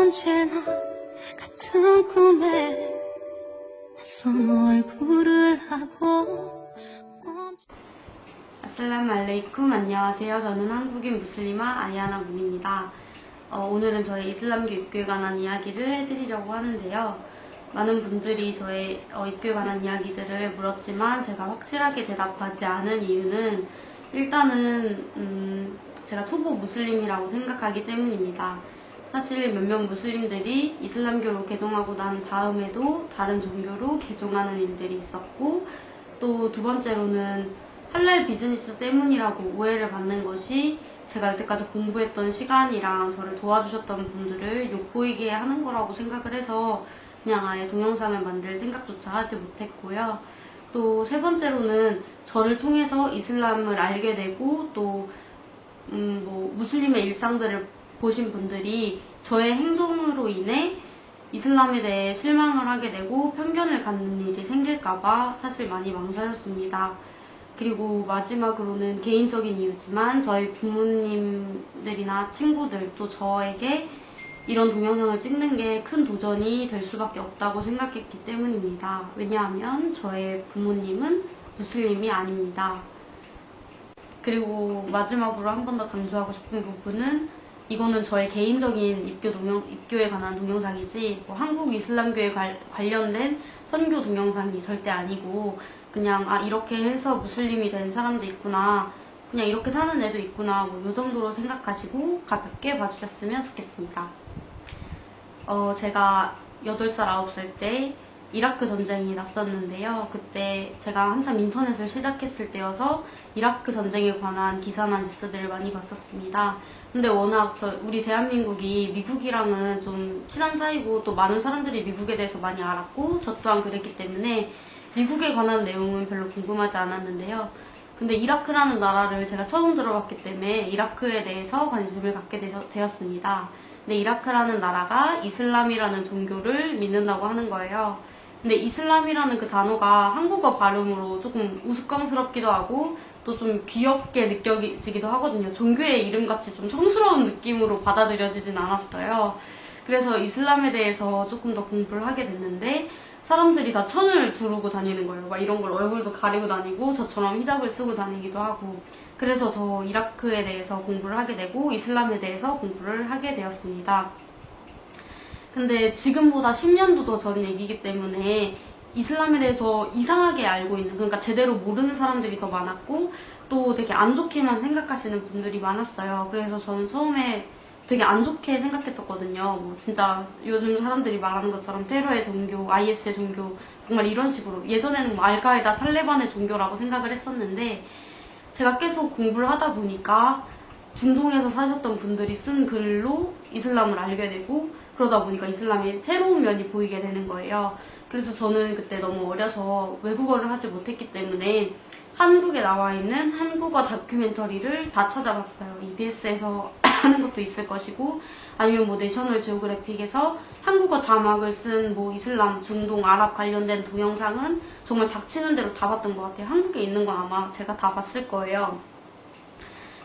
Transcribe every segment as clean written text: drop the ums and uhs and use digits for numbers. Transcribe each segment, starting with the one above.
언제나 같은 꿈에 낯선 얼굴을 하고 아슬람 알레이쿰, 안녕하세요. 저는 한국인 무슬리마 아이아나 문입니다. 오늘은 저의 이슬람교 입교에 관한 이야기를 해드리려고 하는데요. 많은 분들이 저의 입교에 관한 이야기들을 물었지만 제가 확실하게 대답하지 않은 이유는 일단은 제가 초보 무슬림이라고 생각하기 때문입니다. 사실 몇몇 무슬림들이 이슬람교로 개종하고 난 다음에도 다른 종교로 개종하는 일들이 있었고, 또 두 번째로는 할랄 비즈니스 때문이라고 오해를 받는 것이 제가 여태까지 공부했던 시간이랑 저를 도와주셨던 분들을 욕보이게 하는 거라고 생각을 해서 그냥 아예 동영상을 만들 생각조차 하지 못했고요. 또 세 번째로는 저를 통해서 이슬람을 알게 되고 또 무슬림의 일상들을 보신 분들이 저의 행동으로 인해 이슬람에 대해 실망을 하게 되고 편견을 갖는 일이 생길까봐 사실 많이 망설였습니다. 그리고 마지막으로는 개인적인 이유지만 저희 부모님들이나 친구들 또 저에게 이런 동영상을 찍는 게 큰 도전이 될 수밖에 없다고 생각했기 때문입니다. 왜냐하면 저의 부모님은 무슬림이 아닙니다. 그리고 마지막으로 한 번 더 강조하고 싶은 부분은 이거는 저의 개인적인 입교에 관한 동영상이지 한국 이슬람교에 관련된 선교 동영상이 절대 아니고 그냥 이렇게 해서 무슬림이 된 사람도 있구나, 그냥 이렇게 사는 애도 있구나, 이 정도로 생각하시고 가볍게 봐주셨으면 좋겠습니다. 제가 8살, 9살 때 이라크 전쟁이 났었는데요. 그때 제가 한참 인터넷을 시작했을 때여서 이라크 전쟁에 관한 기사나 뉴스들을 많이 봤었습니다. 근데 워낙 우리 대한민국이 미국이랑은 좀 친한 사이고 또 많은 사람들이 미국에 대해서 많이 알았고 저 또한 그랬기 때문에 미국에 관한 내용은 별로 궁금하지 않았는데요. 근데 이라크라는 나라를 제가 처음 들어봤기 때문에 이라크에 대해서 관심을 갖게 되었습니다. 근데 이라크라는 나라가 이슬람이라는 종교를 믿는다고 하는 거예요. 근데 이슬람이라는 그 단어가 한국어 발음으로 조금 우스꽝스럽기도 하고 또 좀 귀엽게 느껴지기도 하거든요. 종교의 이름같이 좀 청스러운 느낌으로 받아들여지진 않았어요. 그래서 이슬람에 대해서 조금 더 공부를 하게 됐는데 사람들이 다 천을 두르고 다니는 거예요. 막 이런 걸 얼굴도 가리고 다니고 저처럼 히잡을 쓰고 다니기도 하고. 그래서 저 이라크에 대해서 공부를 하게 되고 이슬람에 대해서 공부를 하게 되었습니다. 근데 지금보다 10년도 더 전 얘기이기 때문에 이슬람에 대해서 이상하게 알고 있는, 그러니까 제대로 모르는 사람들이 더 많았고 또 되게 안 좋게만 생각하시는 분들이 많았어요. 그래서 저는 처음에 되게 안 좋게 생각했었거든요. 진짜 요즘 사람들이 말하는 것처럼 테러의 종교, IS의 종교, 정말 이런 식으로. 예전에는 알카에다, 탈레반의 종교라고 생각을 했었는데 제가 계속 공부를 하다 보니까 중동에서 사셨던 분들이 쓴 글로 이슬람을 알게 되고 그러다 보니까 이슬람의 새로운 면이 보이게 되는 거예요. 그래서 저는 그때 너무 어려서 외국어를 하지 못했기 때문에 한국에 나와 있는 한국어 다큐멘터리를 다 찾아봤어요. EBS에서 하는 것도 있을 것이고 아니면 내셔널 지오그래픽에서 한국어 자막을 쓴 이슬람, 중동, 아랍 관련된 동영상은 정말 닥치는 대로 다 봤던 것 같아요. 한국에 있는 건 아마 제가 다 봤을 거예요.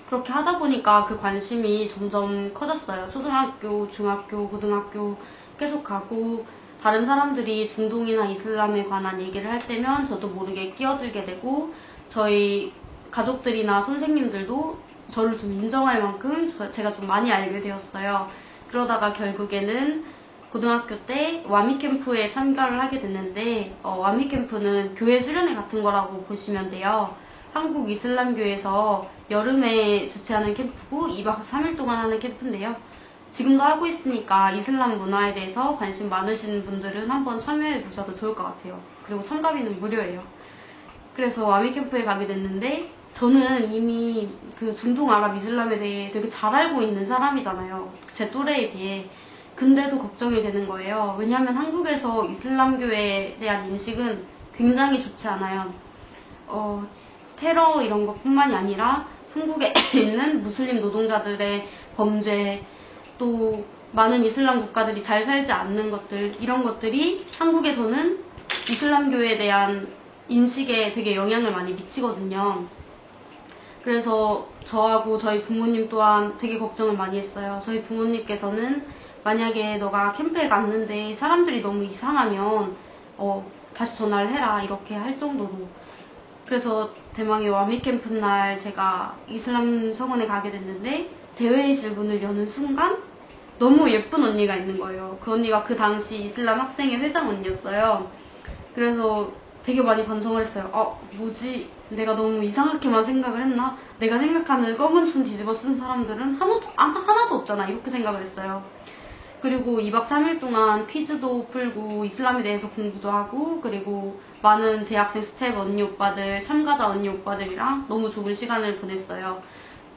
그렇게 하다 보니까 그 관심이 점점 커졌어요. 초등학교, 중학교, 고등학교 계속 가고 다른 사람들이 중동이나 이슬람에 관한 얘기를 할 때면 저도 모르게 끼어들게 되고 저희 가족들이나 선생님들도 저를 좀 인정할 만큼 제가 좀 많이 알게 되었어요. 그러다가 결국에는 고등학교 때 와미 캠프에 참가를 하게 됐는데 와미 캠프는 교회 수련회 같은 거라고 보시면 돼요. 한국 이슬람교에서 여름에 주최하는 캠프고 2박 3일 동안 하는 캠프인데요. 지금도 하고 있으니까 이슬람 문화에 대해서 관심 많으신 분들은 한번 참여해 보셔도 좋을 것 같아요. 그리고 참가비는 무료예요. 그래서 와미 캠프에 가게 됐는데 저는 이미 그 중동 아랍 이슬람에 대해 되게 잘 알고 있는 사람이잖아요. 제 또래에 비해. 근데도 걱정이 되는 거예요. 왜냐하면 한국에서 이슬람교에 대한 인식은 굉장히 좋지 않아요. 테러 이런 것뿐만이 아니라 한국에 있는 무슬림 노동자들의 범죄, 또 많은 이슬람 국가들이 잘 살지 않는 것들, 이런 것들이 한국에서는 이슬람교에 대한 인식에 되게 영향을 많이 미치거든요. 그래서 저하고 저희 부모님 또한 되게 걱정을 많이 했어요. 저희 부모님께서는 만약에 너가 캠프에 갔는데 사람들이 너무 이상하면 다시 전화를 해라 이렇게 할 정도로. 그래서 대망의 와미 캠프 날 제가 이슬람 성원에 가게 됐는데 대회의실 문을 여는 순간 너무 예쁜 언니가 있는 거예요. 그 언니가 그 당시 이슬람 학생회 회장 언니였어요. 그래서 되게 많이 반성을 했어요. 뭐지? 내가 너무 이상하게만 생각을 했나? 내가 생각하는 검은 천 뒤집어 쓴 사람들은 하나도 없잖아. 이렇게 생각을 했어요. 그리고 2박 3일 동안 퀴즈도 풀고 이슬람에 대해서 공부도 하고 그리고 많은 대학생 스텝 언니 오빠들, 참가자 언니 오빠들이랑 너무 좋은 시간을 보냈어요.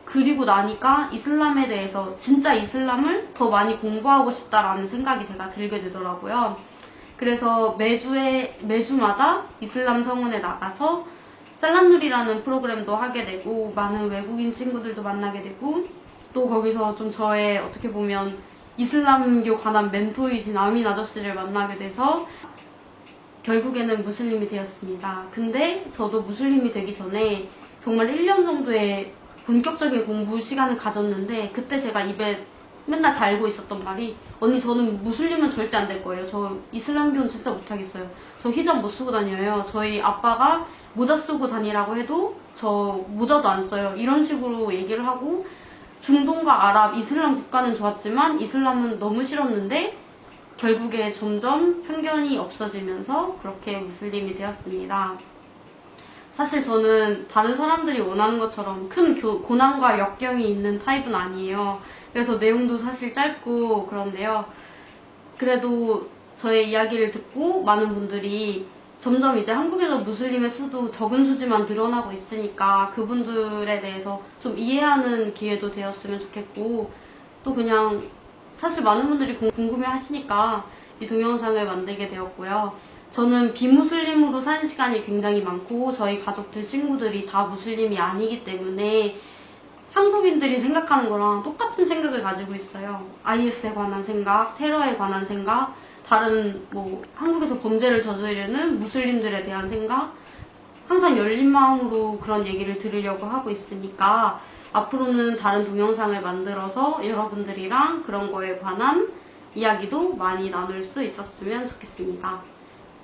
그리고 나니까 이슬람에 대해서 진짜 이슬람을 더 많이 공부하고 싶다라는 생각이 제가 들게 되더라고요. 그래서 매주마다 이슬람 성원에 나가서 셀란누리라는 프로그램도 하게 되고 많은 외국인 친구들도 만나게 되고 또 거기서 좀 저의 어떻게 보면 이슬람교 관한 멘토이신 아민 아저씨를 만나게 돼서 결국에는 무슬림이 되었습니다. 근데 저도 무슬림이 되기 전에 정말 1년 정도의 본격적인 공부 시간을 가졌는데 그때 제가 입에 맨날 달고 있었던 말이 언니 저는 무슬림은 절대 안 될 거예요. 저 이슬람교는 진짜 못하겠어요. 저 히잡 못 쓰고 다녀요. 저희 아빠가 모자 쓰고 다니라고 해도 저 모자도 안 써요. 이런 식으로 얘기를 하고 중동과 아랍, 이슬람 국가는 좋았지만 이슬람은 너무 싫었는데 결국에 점점 편견이 없어지면서 그렇게 무슬림이 되었습니다. 사실 저는 다른 사람들이 원하는 것처럼 큰 고난과 역경이 있는 타입은 아니에요. 그래서 내용도 사실 짧고 그런데요. 그래도 저의 이야기를 듣고 많은 분들이 점점 이제 한국에서 무슬림의 수도 적은 수지만 늘어나고 있으니까 그분들에 대해서 좀 이해하는 기회도 되었으면 좋겠고 또 그냥 사실 많은 분들이 궁금해 하시니까 이 동영상을 만들게 되었고요. 저는 비무슬림으로 산 시간이 굉장히 많고 저희 가족들, 친구들이 다 무슬림이 아니기 때문에 한국인들이 생각하는 거랑 똑같은 생각을 가지고 있어요. IS에 관한 생각, 테러에 관한 생각, 다른 한국에서 범죄를 저지르는 무슬림들에 대한 생각 항상 열린 마음으로 그런 얘기를 들으려고 하고 있으니까 앞으로는 다른 동영상을 만들어서 여러분들이랑 그런 거에 관한 이야기도 많이 나눌 수 있었으면 좋겠습니다.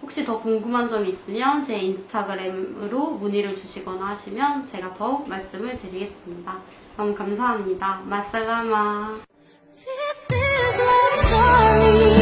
혹시 더 궁금한 점이 있으면 제 인스타그램으로 문의를 주시거나 하시면 제가 더욱 말씀을 드리겠습니다. 너무 감사합니다. 마살라마. This is love story.